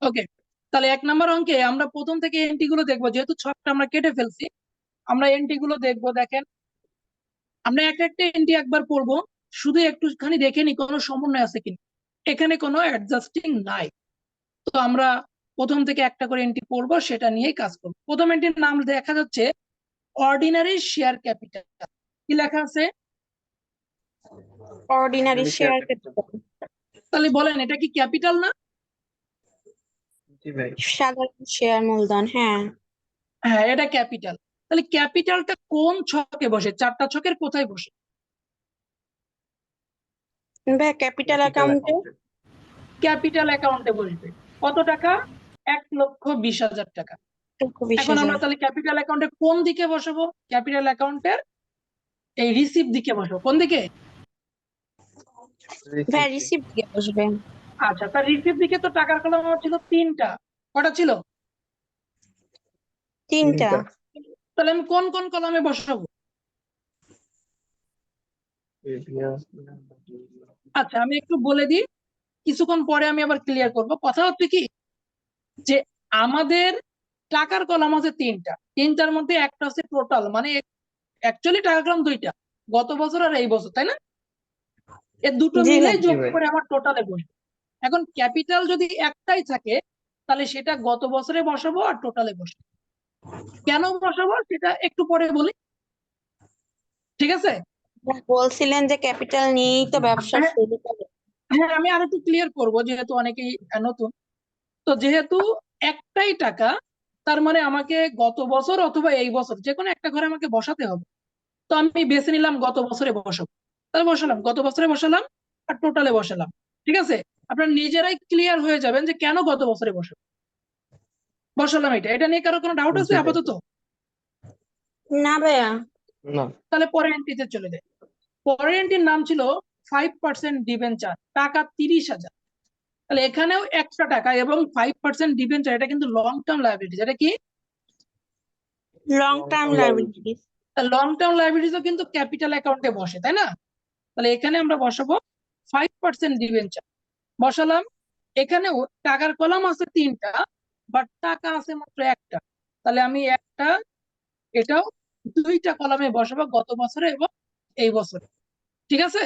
ওকে, তাহলে 1 নম্বর অঙ্কে আমরা প্রথম থেকে এন্ট্রি গুলো দেখবো, যেহেতু ছকটা আমরা কেটে ফেলছি। আমরা এন্ট্রি গুলো দেখবো। দেখেন, আমরা একটা একটা এন্ট্রি একবার পড়বো, শুধু একটুখানি দেখে নি কোনো সমন্বয় আছে কিনা। এখানে কোনো অ্যাডজাস্টিং নাই। তো আমরা প্রথম থেকে একটা করে এন্ট্রি পড়বো, সেটা নিয়েই কাজ করবো। প্রথম এন্ট্রির নাম দেখা যাচ্ছে অর্ডিনারি শেয়ার ক্যাপিটাল। কি লেখা আছে? Ordinary share capital. তাহলে বলেন, এটা কি ক্যাপিটাল না? সাধারণ শেয়ার মূলধন, হ্যাঁ। হ্যাঁ, এটা ক্যাপিটাল। তাহলে ক্যাপিটালটা কোন ছকে বসে? 4টা ছকের কোথায় বসে? ভাই ক্যাপিটাল অ্যাকাউন্টে। ক্যাপিটাল অ্যাকাউন্টে বসবে। কত টাকা? 1,20,000 টাকা। এখন 20,000। আমরা তাহলে ক্যাপিটাল অ্যাকাউন্টে কোন দিকে বসাবো? ক্যাপিটাল অ্যাকাউন্টের এই রিসিভ দিকে বসাবো। কোন দিকে? ভাই রিসিপ্ট দিয়ে বসবে। আচ্ছা, তার রিসিভ দিকে তো টাকার কলাম আমার ছিল 3টা। কটা ছিল? 3টা। তাহলে আমি কোন কোন কলামে বসাবো? আচ্ছা, আমি একটু বলে দিই, কিছুক্ষণ পরে আমি আবার ক্লিয়ার করব। কথা হচ্ছে কি, যে আমাদের টাকার কলাম আছে 3টা। 3টার মধ্যে একটা হচ্ছে টোটাল, মানে অ্যাকচুয়ালি টাকার কলাম 2টা, গত বছর আর এই বছর, তাই না? এর দুটো জি মিলে ভাই। যোগ করে আমার টোটালে বসবে। এখন ক্যাপিটাল যদি একটাই থাকে, তাহলে সেটা গত বছরে বসাবো আর টোটালে বসাবো। কেন বসাবো সেটা একটু পরে বলি, ঠিক আছে? বলছিলেন যে ক্যাপিটাল নিয়েই তো ব্যবসা হ্যাঁ, শুরু করে। হ্যাঁ, আমি আর একটু ক্লিয়ার করবো, যেহেতু অনেকেই নতুন। তো যেহেতু একটাই টাকা, তার মানে আমাকে গত বছর অথবা এই বছর যে কোনো একটা ঘরে আমাকে বসাতে হবে। তো আমি বেছে নিলাম গত বছরে বসাবো। তাহলে বসালাম, গত বছরে বসালাম আর টোটালে বসালাম। ঠিক আছে? আপনারা নিজেরাই ক্লিয়ার হয়ে যাবেন যে কেন গত বছরে বসালাম। এটা নিয়ে কারো কোনো ডাউট আছে আপাতত? না ভাইয়া। তাহলে পরের এন্ট্রিতে চলে যায়। পরের এন্ট্রির নাম ছিল 5% ডিবেঞ্চার, টাকা 30,000। তাহলে এখানেও একটা টাকা এবং 5% ডিবেঞ্চার, এটা কিন্তু লং টার্ম লায়াবিলিটিস। এটা কি? Long term liability. Long term লায়াবিলিটিসও কিন্তু ক্যাপিটাল অ্যাকাউন্টে বসে, তাই না? তাহলে এখানে আমরা বসাবো 5% ডিবেঞ্চার। বসালাম। এখানেও টাকার কলাম আছে 3টা, বাট টাকা আছে মাত্র একটা। তাহলে আমি একটা, এটাও 2টা কলামে বসাবো, গত বছরে এবং এই বছরে। ঠিক আছে?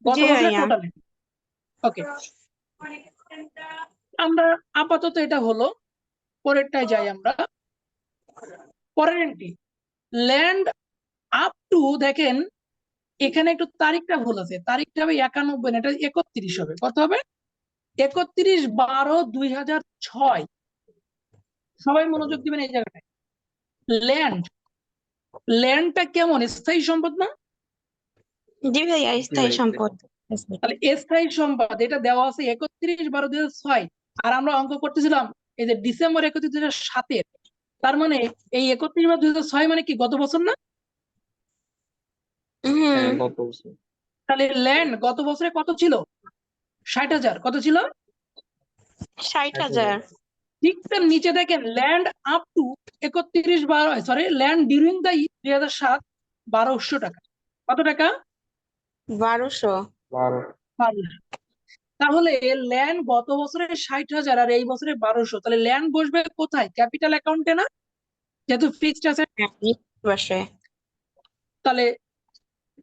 গত জি বছরে ভাইয়া। টোটালি। ওকে, আমরা আপাতত এটা হলো। পরেরটায় যাই আমরা। পরের এন্ট্রি, ল্যান্ড আপ টু। দেখেন, এখানে একটু তারিখটা ভুল আছে। তারিখটা হবে 91 না, এটা 31 হবে। কত হবে? 31/12/2006। সবাই মনোযোগ দিবেন এই জায়গাটায়। ল্যান্ড, ল্যান্ডটা কেমন? স্থায়ী সম্পদ না? জি ভাইয়া, স্থায়ী সম্পদ। তাহলে স্থায়ী সম্পদ, এটা দেওয়া আছে 31/12/2006। আর আমরা অঙ্ক করতেছিলাম এই যে ডিসেম্বর 31/2007। তার মানে এই 31/12/2006 মানে কি গত বছর না? হুম। তাহলে ল্যান্ড গত বছরে কত ছিল? 60,000। কত ছিল? 60,000। ঠিক তার নিচে দেখেন, land up to 31/12, land during the 2007, 1,200 টাকা। কত টাকা? 1,200। 1,200। তাহলে ল্যান্ড গত বছরে 60,000 আর এই বছরে 1,200। তাহলে ল্যান্ড বসবে কোথায়? ক্যাপিটাল অ্যাকাউন্টে না, যেহেতু ফিক্সড অ্যাসেট। বসে। তাহলে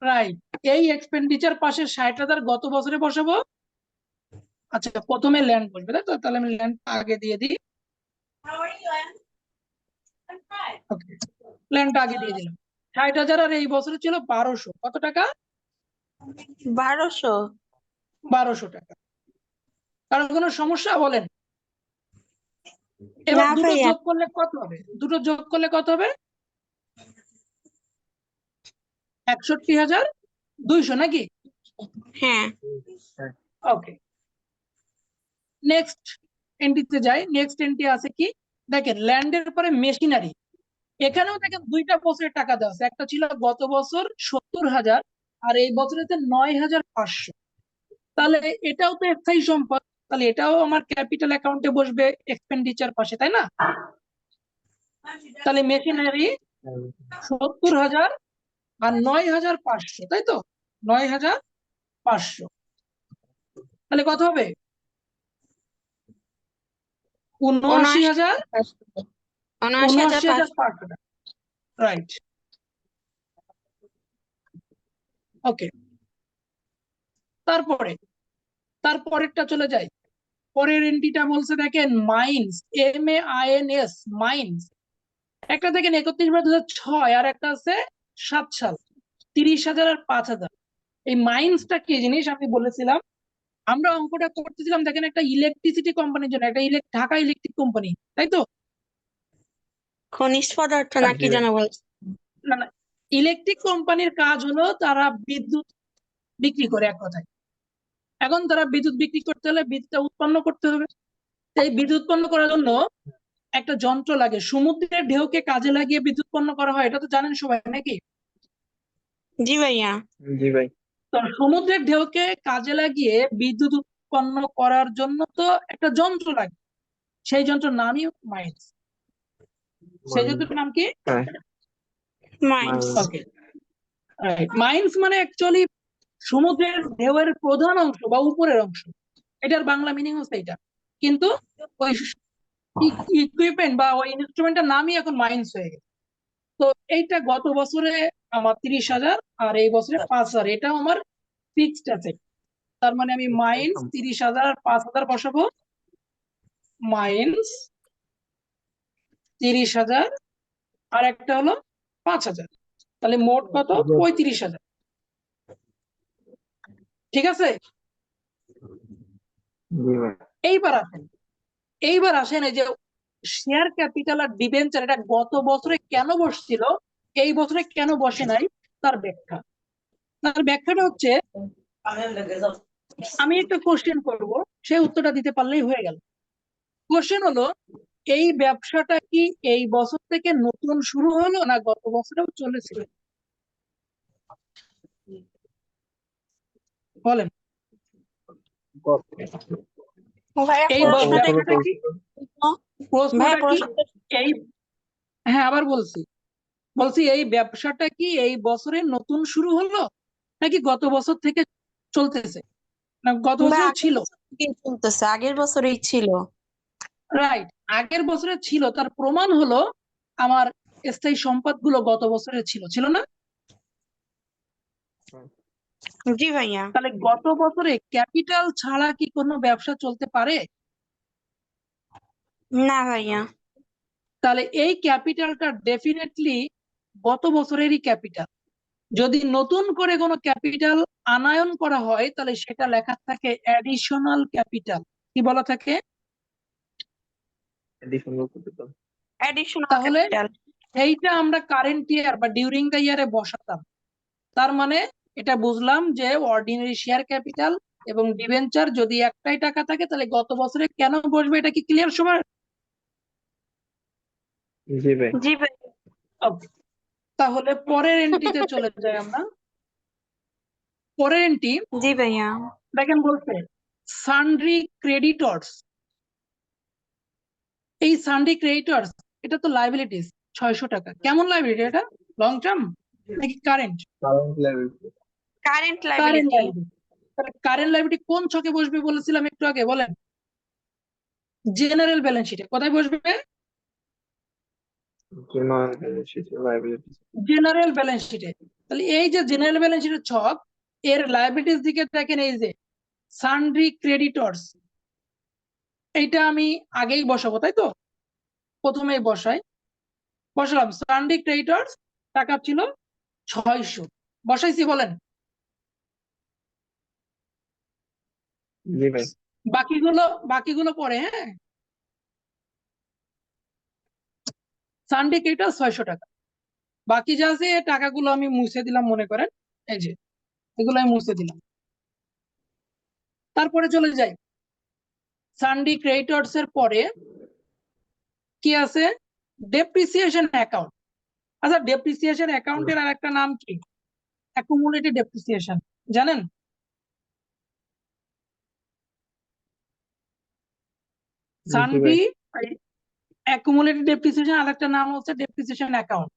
রাইট, এই এক্সপেন্ডিচার পাশে 60,000 গত বছরে বসাবো। আচ্ছা, প্রথমে ল্যান্ড বসবে, তাই তো? তাহলে আমি ল্যান্ড আগে দিয়ে দিই। ওকে, ল্যান্ডটা আগে দিয়ে দিলাম। 60,000 আর এই বছরে ছিল 1,200। কত টাকা? 1,200। 1,200 টাকা। কারণ কোনো সমস্যা বলেন? এবার না দুটো ভাইয়া। যোগ করলে কত হবে? দুটো যোগ করলে কত হবে? 61,200 নাকি? হ্যাঁ। ওকে, নেক্সট এন্ট্রিতে যাই। নেক্সট এন্ট্রি আছে কি? দেখেন, ল্যান্ডের পরে মেশিনারি। এখানেও দেখেন 2টা বছরের টাকা দেওয়া আছে। একটা ছিল গত বছর 70,000 আর এই বছরেতে 9,500। তাহলে এটাও তো স্থায়ী সম্পদ। তাহলে এটাও আমার ক্যাপিটাল অ্যাকাউন্টে বসবে এক্সপেন্ডিচার পাশে, তাই না? তাহলে মেশিনারি 70,000 আর 9,500, তাই তো? 9,500। তাহলে কত হবে? ৭৯,০০০ ৭৯,৫০০। ৭৯,৫০০ টাকা। রাইট, ওকে। তারপরেরটা চলে যায়। পরের এন্ট্রিটা বলছে দেখেন মাইন্স, MAINS, মাইন্স। একটা দেখেন 31/2006 আর একটা আছে 7 সাল, 30,০০০ আর 5,০০০। এই মাইন্সটা কি জিনিস আমি বলেছিলাম, আমরা অঙ্কটা করতেছিলাম দেখেন একটা ইলেকট্রিসিটি কোম্পানির জন্য, একটা ঢাকা ইলেকট্রিক কোম্পানি, তাই তো? খনিজ পদার্থ না কি যেন বলছে। না না, ইলেকট্রিক কোম্পানির কাজ হলো তারা বিদ্যুৎ বিক্রি করে এক কথায়। এখন তারা বিদ্যুৎ বিক্রি করতে হলে বিদ্যুৎ উৎপন্ন করতে হবে। এই বিদ্যুৎ উৎপন্ন করার জন্য একটা যন্ত্র লাগে, সমুদ্রের ঢেউকে কাজে লাগিয়ে বিদ্যুৎ উৎপন্ন করা হয়, এটা তো জানেন সবাই নাকি? জি ভাইয়া। জি ভাই। তো সমুদ্রের ঢেউকে কাজে লাগিয়ে বিদ্যুৎ উৎপন্ন করার জন্য তো একটা যন্ত্র লাগে, সেই যন্ত্রের নামই মাইন্স। সেই যন্ত্রের নাম কি? হ্যাঁ, মাইন্স। ওকে, মাইন্স মানে অ্যাকচুয়ালি সমুদ্রের ঢেউয়ের প্রধান অংশ বা উপরের অংশ, এটার বাংলা মিনিং হচ্ছে এটা। কিন্তু ওই ইকুইপমেন্ট বা ওই ইনস্ট্রুমেন্টের নামই এখন মাইন্স হয়ে গেছে। তো এইটা গত বছরে আমার 30,০০০ আর এই বছরে 5,০০০, এটাও আমার ফিক্সড আছে। তার মানে আমি মাইন্স 30,০০০ আর 5,০০০ বসাবো। মাইন্স 30,০০০ আর একটা হলো 5,০০০, তাহলে মোট কত? 35,০০০। ঠিক আছে, জি ভাই। এইবার আসেন এই যে শেয়ার ক্যাপিটাল আর ডিবেঞ্চার, এটা গত বছরে কেন বসছিল, এই বছরে কেন বসে নাই, তার ব্যাখ্যাটা হচ্ছে, আমি একটা কোশ্চেন করব, সেই উত্তরটা দিতে পারলেই হয়ে গেল। কোশ্চেন হলো, এই ব্যবসাটা কি এই বছর থেকে নতুন শুরু হলো না গত বছরেও চলেছিল? বলেন। ভাইয়া এই প্রশ্নটা ব্যবসাটা কি, ভাইয়া প্রশ্নটা কি প্রশ্নটা এই, হ্যাঁ আবার বলছি এই ব্যবসাটা কি এই বছরে নতুন শুরু হলো নাকি গত বছর থেকে চলতেছে, না গত ভাই বছর আগের ছিল? বছর থেকেই চলতেছে, আগের বছরেই ছিল। রাইট, আগের বছরে ছিল, তার প্রমাণ হলো আমার স্থায়ী সম্পদগুলো গত বছরে ছিল না? জি ভাইয়া। তাহলে গত বছরে ক্যাপিটাল ছাড়া কি কোনো ব্যবসা চলতে পারে? না ভাইয়া। তাহলে এই ক্যাপিটালটা ডেফিনেটলি গত বছরেরই ক্যাপিটাল। যদি নতুন করে কোনো ক্যাপিটাল আনায়ন করা হয় তাহলে সেটা লেখা থাকে অ্যাডিশনাল ক্যাপিটাল। কি বলা থাকে? অ্যাডিশনাল তাহলে ক্যাপিটাল। এইটা আমরা কারেন্ট ইয়ার বা ডিউরিং দ্য ইয়ারে বসাতাম। তার মানে এটা বুঝলাম যে অর্ডিনারি শেয়ার ক্যাপিটাল এবং ডিবেঞ্চার যদি একটাই টাকা থাকে তাহলে গত বছরে কেন বসবে, এটা কি ক্লিয়ার সবার? জি ভাই। জি ভাই। Okay, তাহলে পরের এন্ট্রিতে চলে যাই আমরা। পরের এন্ট্রি জি ভাইয়া। দেখেন বলছে সান্ড্রি ক্রেডিটর্স। এই সান্ড্রি ক্রেডিটর্স এটা তো লাইবিলিটিস, 600 টাকা। কেমন লাইবিলিটি এটা, লং টার্ম নাকি current? Current liability. Current current liability. Liability. তাহলে কারেন্ট লাইবিলিটি কোন ছকে বসবে বলেছিলাম একটু আগে, বলেন? জেনারেল ব্যালেন্স শিটে। কোথায় বসবে? General balance sheet liability. General balance শিটে। তাহলে এই যে জেনারেল ব্যালেন্স শিটের ছক, এর লাইবিলিটিস দিকে দেখেন এই যে সান্ড্রি ক্রেডিটর্স, এইটা আমি আগেই বসাবো, তাই তো? প্রথমেই বসালাম সান্ড্রি ক্রেডিটর্স, টাকা ছিল 600, বসাইছি, বলেন? জি ভাই। বাকিগুলো পরে, হ্যাঁ। সানডে কেটা 600 টাকা, বাকি যা আছে এই টাকাগুলো আমি মুছে দিলাম, মনে করেন এই যে এগুলো আমি মুছে দিলাম। তারপরে চলে যাই সানডে ক্রেডিটর্স এর পরে কি আছে, ডেপ্রিসিয়েশন অ্যাকাউন্ট। আচ্ছা, ডেপ্রিসিয়েশন অ্যাকাউন্টের আর একটা নাম কি? অ্যাকুমুলেটেড ডেপ্রিসিয়েশন, জানেন? জি ভাই। সানডি অ্যাকুমুলেটেড ডেপ্রিসিয়েশন আর একটা নাম হচ্ছে ডেপ্রিসিয়েশন অ্যাকাউন্ট।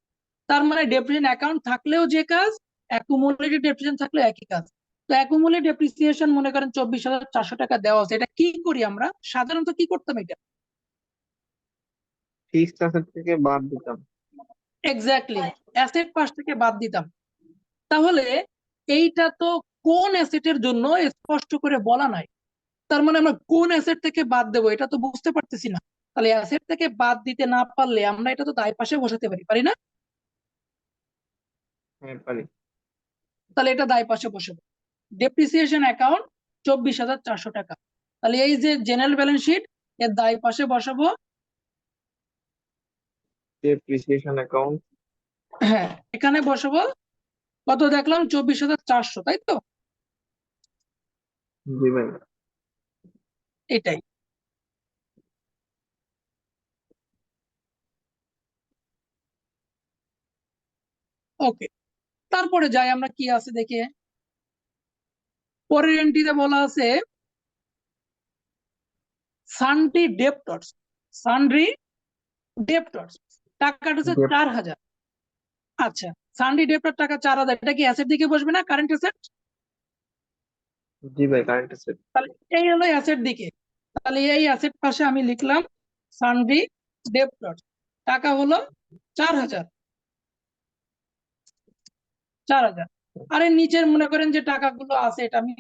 তার মানে ডেপ্রিসিয়েশন অ্যাকাউন্ট থাকলেও যে কাজ, অ্যাকুমুলেটেড ডেপ্রিসিয়েশন থাকলেও একই কাজ। তো অ্যাকুমুলেটেড ডেপ্রিসিয়েশন মনে করেন 24,400 টাকা দেওয়া আছে, এটা কি করি আমরা সাধারণত, কি করতাম এটা? ফিক্সড অ্যাসেট থেকে বাদ দিতাম। এক্স্যাক্টলি, অ্যাসেট পাশ থেকে বাদ দিতাম। তাহলে এইটা তো কোন অ্যাসেটের জন্য স্পষ্ট করে বলা নাই, তার মানে আমরা কোন অ্যাসেট থেকে বাদ দেবো এটা তো বুঝতে পারতেছি না। তাহলে অ্যাসেট থেকে বাদ দিতে না পারলে আমরা এটা তো দায় পাশে বসাতে পারি, পারি না? হ্যাঁ পারি। তাহলে এটা দায় পাশে বসাবো। ডেপ্রিসিয়েশন অ্যাকাউন্ট 24,400 টাকা। তাহলে এই যে জেনারেল ব্যালেন্স শিট, এর দায় পাশে বসাবো, ডেপ্রিসিয়েশন অ্যাকাউন্ট। হ্যাঁ এখানে বসাবো কত দেখলাম, 24,400, তাই তো? জি ভাই। এটাই। ওকে, তারপরে যাই আমরা কি আছে দেখে। পরের এন্ট্রিতে বলা আছে সানড্রি ডেপ্টরস। সানড্রি ডেপ্টরস টাকাটা হচ্ছে Debt, 4,000। আচ্ছা, সানড্রি ডেপ্টর টাকা 4,000, এটা কি অ্যাসেট দিকে বসবে না, কারেন্ট অ্যাসেট? জি ভাই কারেন্ট অ্যাসেট। তাহলে এই হলো অ্যাসেট দিকে। তাহলে এই অ্যাসেট পাশে আমি লিখলাম সানড্রি ডেপ্টর, টাকা হলো 4,000। 4,000। আরে নিচের মনে করেন যে টাকাগুলো আছে এটা আমি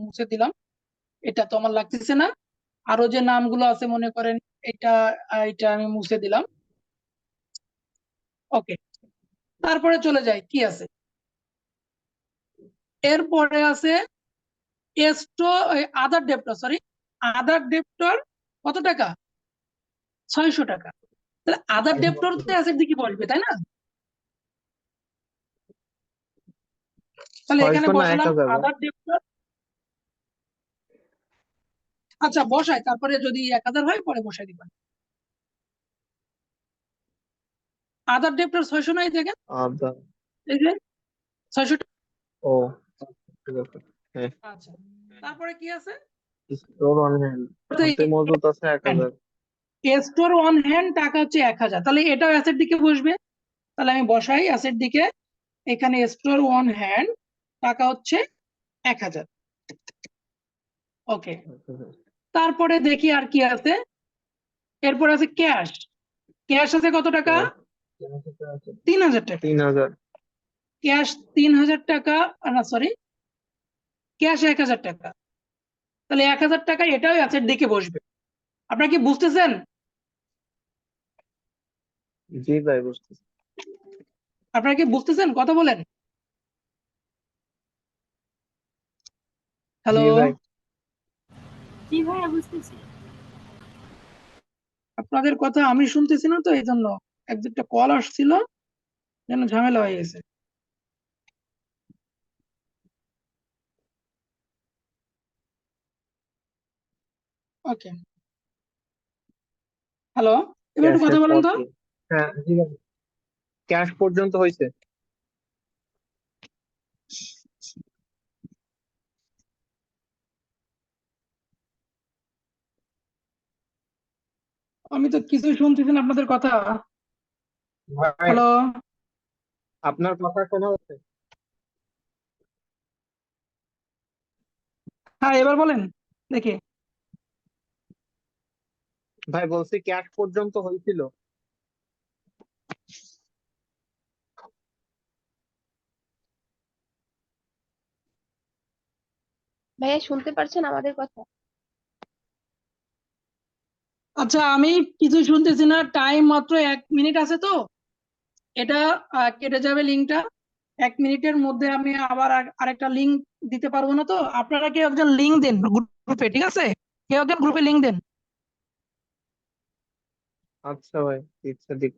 মুছে দিলাম, এটা তো আমার লাগতেছে না। আরো যে নামগুলো আছে মনে করেন এটা, এটা আমি মুছে দিলাম। ওকে, তারপরে চলে যাই কি আছে। এরপরে আছে আদার ডেপ্টর, সরি, আদার ডেপ্টর কত টাকা, 600 টাকা। তাহলে আদার ডেপ্টর তো অ্যাসেট দিকে বসবে, তাই না? তাহলে এখানে 600 না বসালাম 1000 ভাই? আদার ডেপ্টর। আচ্ছা বসাই, তারপরে যদি 1,000 হয় পরে বসাই দিবেন। আদার ডেপ্টর 600 নাই দেখেন, আদার। এই যে 600 টাকা। ও ঠিক আছে। হ্যাঁ। আচ্ছা, তারপরে কি আছে, স্টোর অন হ্যান্ড হাতে মজুত আছে 1000। স্টোর অন হ্যান্ড টাকা হচ্ছে 1,000, তাহলে এটাও অ্যাসেট দিকে বসবে। তাহলে আমি বসাই অ্যাসেট দিকে, এখানে স্টোর অন হ্যান্ড টাকা হচ্ছে 1,000। ওকে, তারপরে দেখি আর কি আছে। এরপর আছে ক্যাশ। ক্যাশ আছে কত টাকা, 3,000 টাকা। 3000। ক্যাশ 3,000 টাকা, না সরি, ক্যাশ 1,000 টাকা। তাহলে 1,000 টাকা এটাও অ্যাসেট দিকে বসবে। আপনারা কি বুঝতেছেন? জি ভাই বুঝতেছি। আপনারা কি বুঝতেছেন, কথা বলেন। হ্যালো, জি ভাই। জি ভাইয়া বুঝতেছি। আপনাদের কথা আমি শুনতেছি না তো, এই জন্য এক দুটা কল আসছিল, যেন ঝামেলা হয়ে গেছে। ওকে, হ্যালো, এবার একটু কথা ক্যাশের বলেন পর তো। কি? হ্যাঁ জি ভাই, ক্যাশ পর্যন্ত হয়েছে। আমি তো কিছুই শুনতেছি না আপনাদের কথা। ভাই হ্যালো, আপনার কথা শোনা হচ্ছে। হ্যাঁ এবার বলেন দেখি। ভাই বলছি ক্যাশ পর্যন্ত হয়েছিল। ভাইয়া শুনতে পারছেন আমাদের কথা? আচ্ছা, আমি কিছু শুনতেছি না, টাইম মাত্র 1 মিনিট আছে তো, এটা কেটে যাবে লিঙ্কটা। 1 মিনিটের মধ্যে আমি আবার আরেকটা লিঙ্ক দিতে পারবো না তো, আপনারা কেউ একজন লিঙ্ক দেন গ্রুপে, ঠিক আছে? কেউ একজন গ্রুপে লিঙ্ক দেন। আচ্ছা ভাই, ইচ্ছা দিক।